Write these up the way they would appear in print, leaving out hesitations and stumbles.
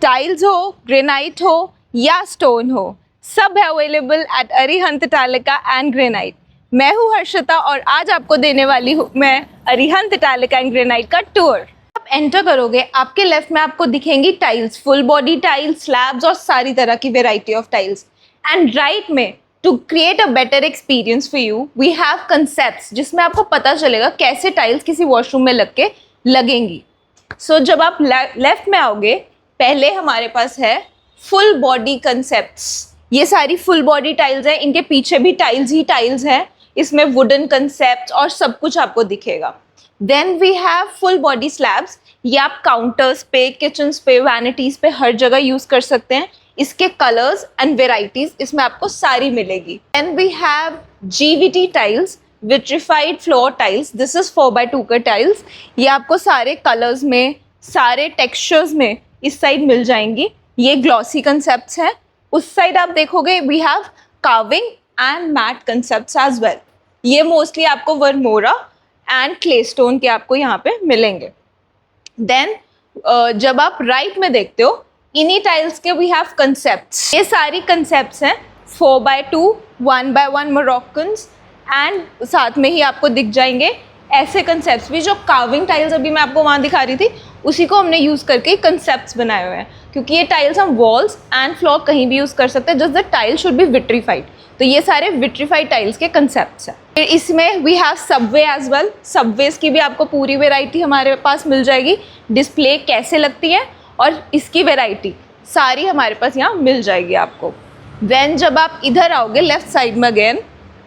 Tiles हो, granite हो या स्टोन हो, सब है available at Arihant Talika and granite. मैं हूँ हर्षिता और आज आपको देने वाली हूँ मैं अरिहंत टालिका एंड ग्रेनाइट का टूर। आप एंटर करोगे, आपके लेफ्ट में आपको दिखेंगी tiles, full body tiles, slabs और सारी तरह की variety of tiles. And right में to create a better experience for you we have concepts, जिसमें आपको पता चलेगा कैसे टाइल्स किसी वॉशरूम में लग के लगेंगी। सो जब आप लेफ्ट में आओगे, पहले हमारे पास है फुल बॉडी कंसेप्ट्स। ये सारी फुल बॉडी टाइल्स है, इनके पीछे भी टाइल्स ही टाइल्स है, इसमें वुडन कंसेप्ट और सब कुछ आपको दिखेगा। Then we have full body slabs. ये आप काउंटर्स पे, किचन्स पे, वैनिटीज पे हर जगह यूज कर सकते हैं। इसके कलर्स एंड वेराइटीज इसमें आपको सारी मिलेगी। Then we have GVT tiles, vitrified floor tiles. This is 4x2 का टाइल्स। ये आपको सारे कलर्स में, सारे टेक्सचर्स में इस साइड मिल जाएंगी। ये ग्लॉसी कंसेप्ट्स हैं। उस साइड आप देखोगे we have carving and matt concepts as well. ये मोस्टली आपको वर्मोरा एंड क्ले स्टोन के आपको यहाँ पे मिलेंगे। देन जब आप राइट में देखते हो, इन्हीं टाइल्स के वी हैव कंसेप्ट्स। ये सारी कंसेप्ट्स हैं 4x2, 1x1 मोरक्कन्स एंड साथ में ही आपको दिख जाएंगे ऐसे कंसेप्ट्स भी। जो कार्विंग टाइल्स अभी मैं आपको वहाँ दिखा रही थी, उसी को हमने यूज़ करके कंसेप्ट्स बनाए हुए हैं, क्योंकि ये टाइल्स हम वॉल्स एंड फ्लोर कहीं भी यूज़ कर सकते हैं। Just the tile should be vitrified. तो ये सारे विट्रीफाइड टाइल्स के कंसेप्ट्स हैं। फिर इसमें we have subway as well. Subways की भी आपको पूरी वेराइटी हमारे पास मिल जाएगी। डिस्प्ले कैसे लगती है और इसकी वेराइटी सारी हमारे पास यहाँ मिल जाएगी आपको। देन जब आप इधर आओगे लेफ्ट साइड में, again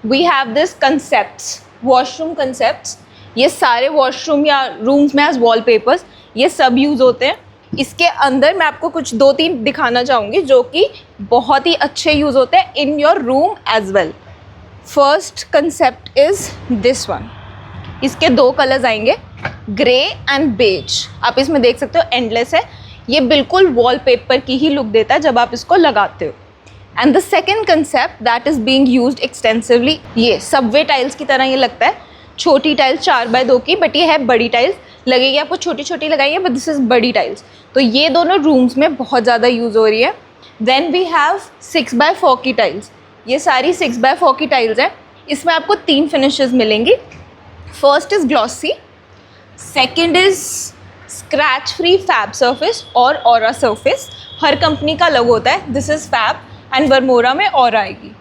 we have this concepts, washroom concepts. ये सारे वॉशरूम या रूम्स में एज वॉलपेपर्स ये सब यूज़ होते हैं। इसके अंदर मैं आपको कुछ 2-3 दिखाना चाहूँगी जो कि बहुत ही अच्छे यूज़ होते हैं in your room as well. First concept is this one. इसके 2 कलर्स आएंगे, ग्रे एंड बेज। आप इसमें देख सकते हो एंडलेस है। ये बिल्कुल वॉलपेपर की ही लुक देता है जब आप इसको लगाते हो। And the second concept that is being used extensively, ये सबवे टाइल्स की तरह ये लगता है। छोटी टाइल्स 4x2 की, बट ये है बड़ी टाइल्स। लगेगी आपको छोटी छोटी लगाई है, बट दिस इज़ बड़ी टाइल्स। तो ये दोनों रूम्स में बहुत ज़्यादा यूज़ हो रही है। देन वी हैव 6x4 की टाइल्स। ये सारी 6x4 की टाइल्स है। इसमें आपको 3 फिनिशेस मिलेंगी। First is glossy, second is scratch free fab surface और ऑरा सर्फेस। हर कंपनी का अलग होता है। This is fab and Varmora में ऑरा आएगी।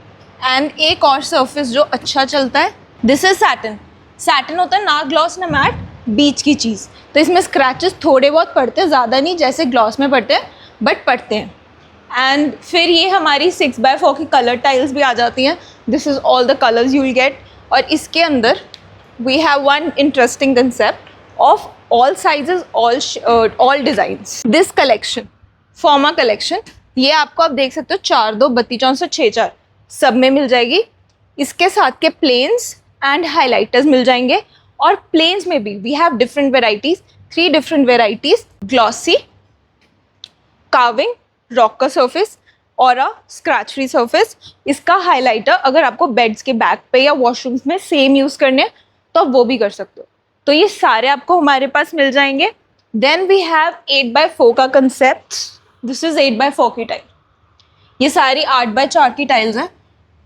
एंड एक और सर्फेस जो अच्छा चलता है, दिस इज़ सैटिन। सैटिन होता है ना ग्लॉस ना मैट, बीच की चीज़। तो इसमें स्क्रैचेस थोड़े बहुत पड़ते हैं, ज़्यादा नहीं जैसे ग्लॉस में पड़ते हैं, बट पड़ते हैं। एंड फिर ये हमारी 6x4 की कलर टाइल्स भी आ जाती हैं। This is all the colours you will get. और इसके अंदर we have one interesting concept of all sizes, all designs. This collection, Forma collection, ये आपको आप देख सकते हो 4-2, 32-64, 6-4 सब में मिल जाएगी। इसके साथ के प्लेन्स एंड हाइलाइटर्स मिल जाएंगे। और प्लेन्स में भी we have different varieties, 3 different varieties, glossy, carving, rocker surface और स्क्रैच फ्री सर्फेस। इसका हाइलाइटर अगर आपको बेड्स के बैक पे या वॉशरूम्स में सेम यूज़ करने हैं तो आप वो भी कर सकते हो। तो ये सारे आपको हमारे पास मिल जाएंगे। देन वी हैव 8x4 का कंसेप्ट। दिस इज़ 8x4 की टाइल। ये सारी 8x4 की टाइल्स हैं।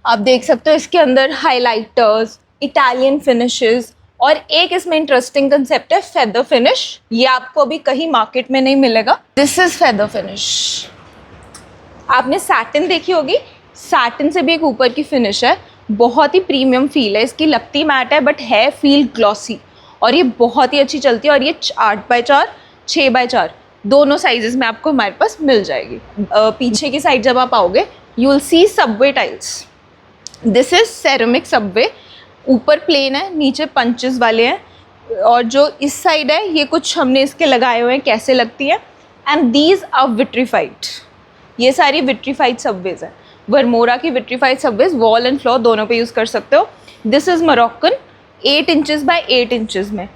आप देख सकते हो इसके अंदर हाइलाइटर्स, इटालियन फिनिशेस और एक इसमें इंटरेस्टिंग कंसेप्ट है फेदर फिनिश। ये आपको अभी कहीं मार्केट में नहीं मिलेगा। This is feather finish. आपने सैटिन देखी होगी, सैटिन से भी एक ऊपर की फिनिश है। बहुत ही प्रीमियम फील है इसकी। लगती मैट है बट है फील ग्लॉसी, और ये बहुत ही अच्छी चलती है। और ये 8x4, 6x4 दोनों साइजेस में आपको हमारे पास मिल जाएगी। पीछे की साइड जब आप आओगे, you will see Subway tiles. This is ceramic Subway. ऊपर प्लेन है, नीचे पंचेस वाले हैं। और जो इस साइड है, ये कुछ हमने इसके लगाए हुए हैं कैसे लगती है। And these are vitrified. ये सारी विट्रीफाइड सबवेज हैं। वर्मोरा की vitrified subways wall and floor दोनों पे यूज़ कर सकते हो। This is Moroccan, 8 inches by 8 inches में।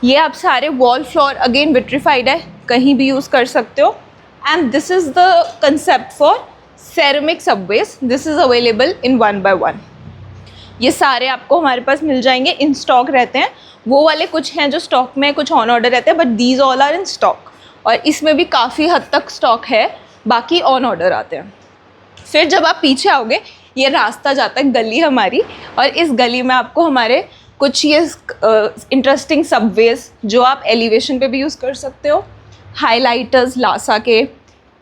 ये आप सारे वॉल फ्लोर अगेन विट्रीफाइड है, कहीं भी यूज़ कर सकते हो। And this is the concept for ceramic subways. This is available in 1x1। ये सारे आपको हमारे पास मिल जाएंगे, इन स्टॉक रहते हैं। वो वाले कुछ हैं जो स्टॉक में, कुछ ऑन ऑर्डर रहते हैं, but these all are in stock. और इसमें भी काफ़ी हद तक स्टॉक है, बाकी ऑन ऑर्डर आते हैं। फिर जब आप पीछे आओगे, ये रास्ता जाता है गली हमारी, और इस गली में आपको हमारे कुछ ये इंटरेस्टिंग सबवेज जो आप एलिवेशन पे भी यूज़ कर सकते हो, हाइलाइटर्स लासा के,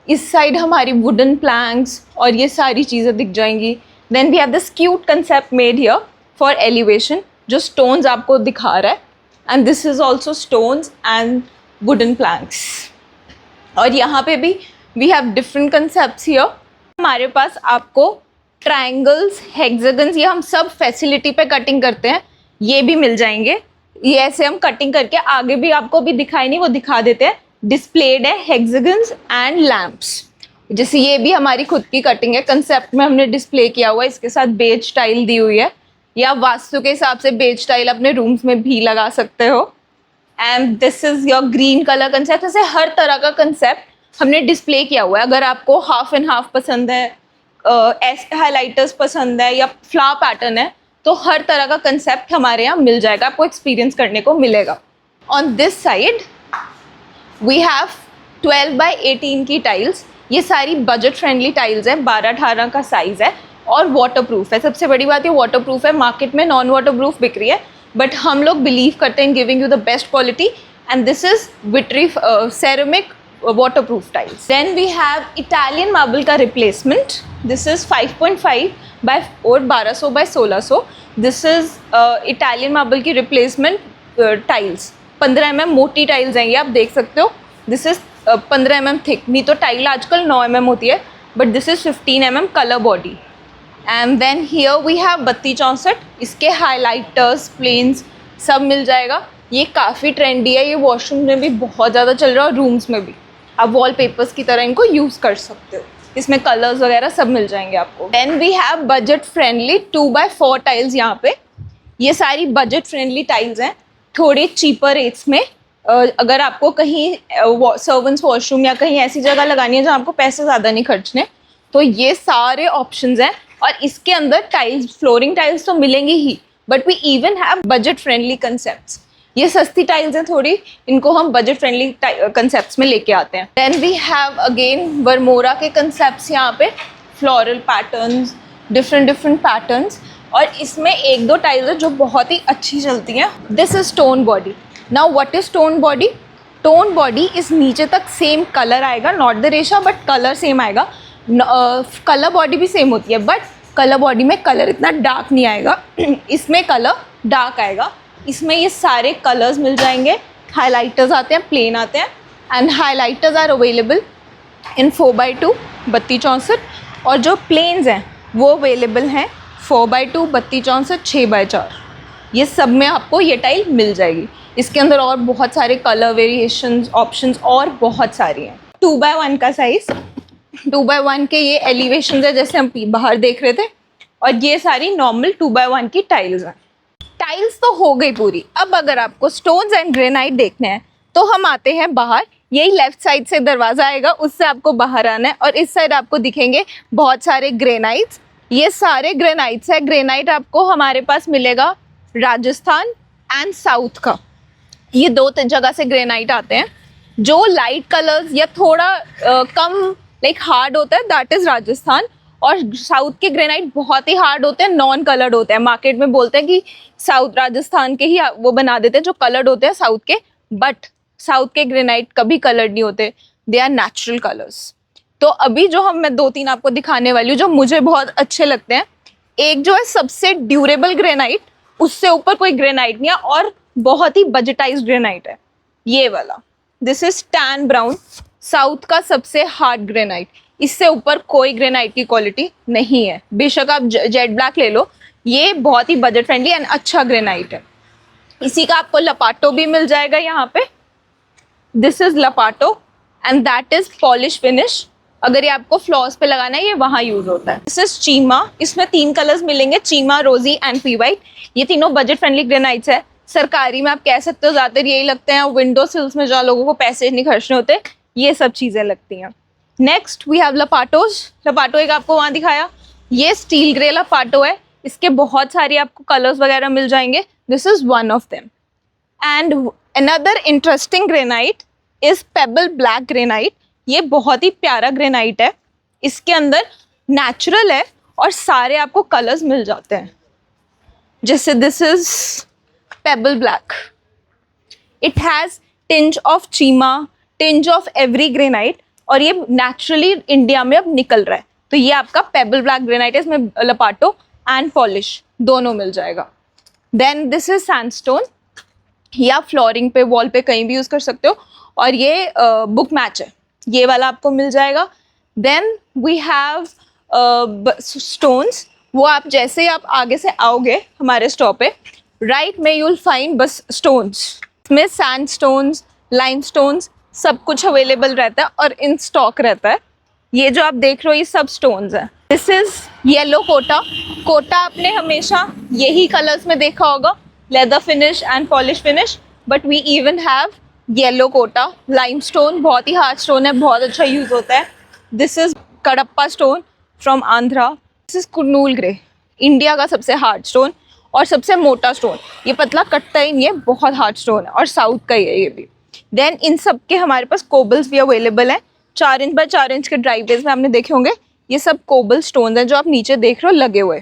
इस साइड हमारी वुडन प्लैंक्स और ये सारी चीज़ें दिख जाएंगी। Then we have this cute concept made here for elevation, जो स्टोन्स आपको दिखा रहा है, and this is also stones and wooden planks. और यहाँ पे भी we have different concepts here. हमारे पास आपको ट्रायंगल्स, हेक्सागन्स, ये हम सब फैसिलिटी पे कटिंग करते हैं, ये भी मिल जाएंगे। ये ऐसे हम कटिंग करके आगे भी आपको भी दिखाई नहीं, वो दिखा देते हैं। डिस्प्लेड है हेक्सागन्स एंड लैम्प्स, जैसे ये भी हमारी खुद की कटिंग है, कंसेप्ट में हमने डिस्प्ले किया हुआ है। इसके साथ बेज टाइल दी हुई है, या वास्तु के हिसाब से बेज टाइल अपने रूम्स में भी लगा सकते हो। And this is your green colour concept. ऐसे हर तरह का कंसेप्ट हमने डिस्प्ले किया हुआ है। अगर आपको हाफ एंड हाफ पसंद है, हाईलाइटर्स पसंद है, या फ्लावर पैटर्न है, तो हर तरह का कंसेप्ट हमारे यहाँ मिल जाएगा, आपको एक्सपीरियंस करने को मिलेगा। On this side we have 12x18 की टाइल्स। ये सारी बजट फ्रेंडली टाइल्स है, 12-18 का साइज़ है और वाटरप्रूफ है। सबसे बड़ी बात ये वाटरप्रूफ है। मार्केट में नॉन वाटरप्रूफ बिक रही है, बट हम लोग बिलीव करते हैं in giving you the best quality, and this is vitri ceramic waterproof tiles. Then we have Italian marble का replacement. This is 5.5 by और 1200 by 1600. This is Italian marble की replacement tiles. 15 mm मोटी tiles हैं ये, आप देख सकते हो। This is 15 mm thick. नहीं तो टाइल आजकल 9 mm होती है, but this is 15 mm color body. And then here we have 3264. इसके highlighters, planes सब मिल जाएगा। ये काफ़ी ट्रेंडी है, ये वॉशरूम में भी बहुत ज़्यादा चल रहा है और रूम्स में भी। आप वॉलपेपर्स की तरह इनको यूज़ कर सकते हो। इसमें कलर्स वगैरह सब मिल जाएंगे आपको। Then we have budget friendly 2x4 tiles. यहाँ पे ये सारी बजट फ्रेंडली टाइल्स हैं, थोड़े चीपर रेट्स में। अगर आपको कहीं सर्वेंट्स वॉशरूम या कहीं ऐसी जगह लगानी है जहाँ आपको पैसे ज़्यादा नहीं खर्चने, तो ये सारे ऑप्शंस हैं। और इसके अंदर टाइल्स, फ्लोरिंग टाइल्स तो मिलेंगी ही, but we even have budget friendly concepts. ये सस्ती टाइल्स हैं थोड़ी, इनको हम बजट फ्रेंडली कंसेप्ट्स में लेके आते हैं। Then we have again Varmora के कंसेप्ट्स, यहाँ पे फ्लोरल पैटर्न्स, डिफरेंट पैटर्न्स। और इसमें 1-2 टाइल्स हैं जो बहुत ही अच्छी चलती हैं। This is stone body. Now what is stone body? Tone body इस नीचे तक सेम कलर आएगा, नॉट द रेशा बट कलर सेम आएगा। कलर बॉडी भी सेम होती है, बट कलर बॉडी में कलर इतना डार्क नहीं आएगा, इसमें कलर डार्क आएगा। इसमें ये सारे कलर्स मिल जाएंगे। हाइलाइटर्स आते हैं, प्लेन आते हैं, and highlighters are available in 4x2 3264, और जो प्लेन्स हैं वो अवेलेबल हैं 4x2 3264 6x4। ये सब में आपको ये टाइल मिल जाएगी। इसके अंदर और बहुत सारे कलर वेरिएशंस, ऑप्शंस और बहुत सारी हैं। 2x1 का साइज़, 2x1 के ये एलिवेशन है जैसे हम बाहर देख रहे थे, और ये सारी नॉर्मल 2x1 की टाइल्स हैं। टाइल्स तो हो गई पूरी। अब अगर आपको स्टोन्स एंड ग्रेनाइट देखने हैं तो हम आते हैं बाहर। यही लेफ्ट साइड से दरवाज़ा आएगा, उससे आपको बाहर आना है, और इस साइड आपको दिखेंगे बहुत सारे ग्रेनाइट्स। ये सारे ग्रेनाइट्स है। ग्रेनाइट आपको हमारे पास मिलेगा राजस्थान एंड साउथ का। ये 2 जगह से ग्रेनाइट आते हैं। जो लाइट कलर्स या थोड़ा कम लाइक हार्ड होता है, दैट इज़ राजस्थान। और साउथ के ग्रेनाइट बहुत ही हार्ड होते हैं, नॉन कलर्ड होते हैं। मार्केट में बोलते हैं कि साउथ राजस्थान के ही वो बना देते हैं जो कलर्ड होते हैं साउथ के, बट साउथ के ग्रेनाइट कभी कलर्ड नहीं होते, दे आर नेचुरल कलर्स। तो अभी जो मैं 2-3 आपको दिखाने वाली हूँ जो मुझे बहुत अच्छे लगते हैं, एक जो है सबसे ड्यूरेबल ग्रेनाइट, उससे ऊपर कोई ग्रेनाइट नहीं है, और बहुत ही बजटाइज ग्रेनाइट है ये वाला। This is tan brown, south का सबसे हार्ड ग्रेनाइट। इससे ऊपर कोई ग्रेनाइट की क्वालिटी नहीं है। बेशक आप जेट ब्लैक ले लो, ये बहुत ही बजट फ्रेंडली एंड अच्छा ग्रेनाइट है। इसी का आपको लपाटो भी मिल जाएगा यहाँ पे। This is lappato and that is polish finish. अगर ये आपको फ्लॉर्स पे लगाना है, ये वहाँ यूज होता है। This is Cheema. इसमें 3 कलर्स मिलेंगे, चीमा, रोजी एंड पी वाइट। ये तीनों बजट फ्रेंडली ग्रेनाइट्स है। सरकारी में आप कह सकते हो ज़्यादातर यही लगते हैं, विंडो सिल्स में जहाँ लोगों को पैसे नहीं खर्चने होते, ये सब चीज़ें लगती हैं। Next we have lappatos. Lappato एक आपको वहाँ दिखाया, ये स्टील ग्रे लपाटो है। इसके बहुत सारे आपको कलर्स वगैरह मिल जाएंगे। This is one of them. And another interesting granite, is payable black granite. ये बहुत ही प्यारा ग्रेनाइट है, इसके अंदर नेचुरल है और सारे आपको कलर्स मिल जाते हैं। जैसे this is payable black, it has tinge of Cheema, tinge of every granite, और ये नेचुरली इंडिया में अब निकल रहा है। तो ये आपका पेबल ब्लैक ग्रेनाइट है, इसमें लपाटो एंड पॉलिश दोनों मिल जाएगा। देन दिस इज सैंडस्टोन, या फ्लोरिंग पे, वॉल पे कहीं भी यूज़ कर सकते हो, और ये बुक मैच है, ये वाला आपको मिल जाएगा। देन वी हैव स्टोन्स, वो आप जैसे ही आप आगे से आओगे हमारे स्टॉप पे, राइट में यू विल फाइंड बस स्टोन्स। इसमें सैंड स्टोन्स, लाइम स्टोन्स सब कुछ अवेलेबल रहता है और इन स्टॉक रहता है। ये जो आप देख रहे हो ये सब स्टोन्स हैं। This is yellow Kota. Kota आपने हमेशा यही कलर्स में देखा होगा, leather finish and polish finish, but we even have yellow Kota. Limestone बहुत ही हार्ड स्टोन है, बहुत अच्छा यूज होता है। This is Kadapa stone from Andhra. This is Kurnool grey, India का सबसे हार्ड स्टोन और सबसे मोटा स्टोन। ये पतला कटता ही नहीं है, बहुत हार्ड स्टोन है, और साउथ का ही है ये भी। देन इन सब के हमारे पास कोबल्स भी अवेलेबल हैं। 4 इंच बाय 4 इंच के ड्राइववेज में आपने देखे होंगे, ये सब कोबल स्टोन हैं जो आप नीचे देख रहे हो लगे हुए,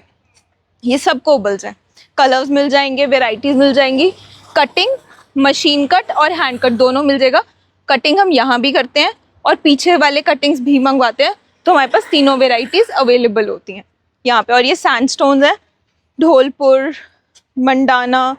ये सब कोबल्स हैं। कलर्स मिल जाएंगे, वेराइटीज़ मिल जाएंगी। कटिंग, मशीन कट और हैंड कट दोनों मिल जाएगा। कटिंग हम यहाँ भी करते हैं और पीछे वाले कटिंग्स भी मंगवाते हैं, तो हमारे पास तीनों वेराइटीज़ अवेलेबल होती हैं यहाँ पे। और ये सैंडस्टोन्स है, धौलपुर, मंडाना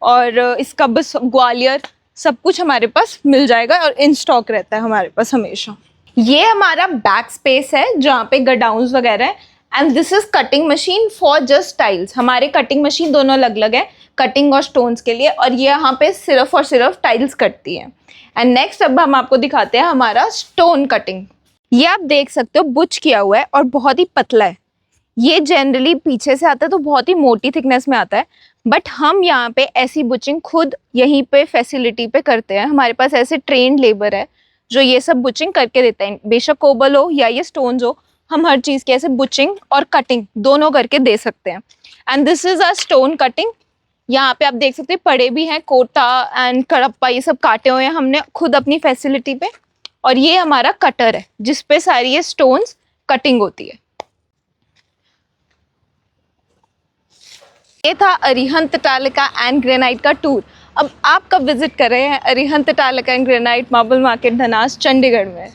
और इसका बस ग्वालियर, सब कुछ हमारे पास मिल जाएगा और इन स्टॉक रहता है हमारे पास हमेशा। ये हमारा बैक स्पेस है जहाँ पे गडाउन्स वगैरह है। And this is cutting machine for just tiles. हमारे कटिंग मशीन दोनों अलग अलग है, कटिंग और स्टोन्स के लिए, और ये यहाँ पे सिर्फ और सिर्फ टाइल्स कटती है। एंड नेक्स्ट अब हम आपको दिखाते हैं हमारा स्टोन कटिंग। ये आप देख सकते हो बुच किया हुआ है और बहुत ही पतला है। ये जनरली पीछे से आता है तो बहुत ही मोटी थिकनेस में आता है, बट हम यहाँ पे ऐसी बुचिंग खुद यहीं पे फैसिलिटी पे करते हैं। हमारे पास ऐसे ट्रेंड लेबर है जो ये सब बुचिंग करके देते हैं, बेशक कोबल हो या ये स्टोन्स हो, हम हर चीज़ की ऐसे बुचिंग और कटिंग दोनों करके दे सकते हैं। And this is a stone cutting. यहाँ पे आप देख सकते हैं पड़े भी हैं, कोटा एंड कडप्पा ये सब काटे हुए हैं हमने खुद अपनी फैसिलिटी पे। और ये हमारा कटर है जिसपे सारी ये स्टोन्स कटिंग होती है। ये था अरिहंत तालिका एंड ग्रेनाइट का टूर। अब आप कब विजिट कर रहे हैं अरिहंत तालिका and granite marble market Dhanas Chandigarh में?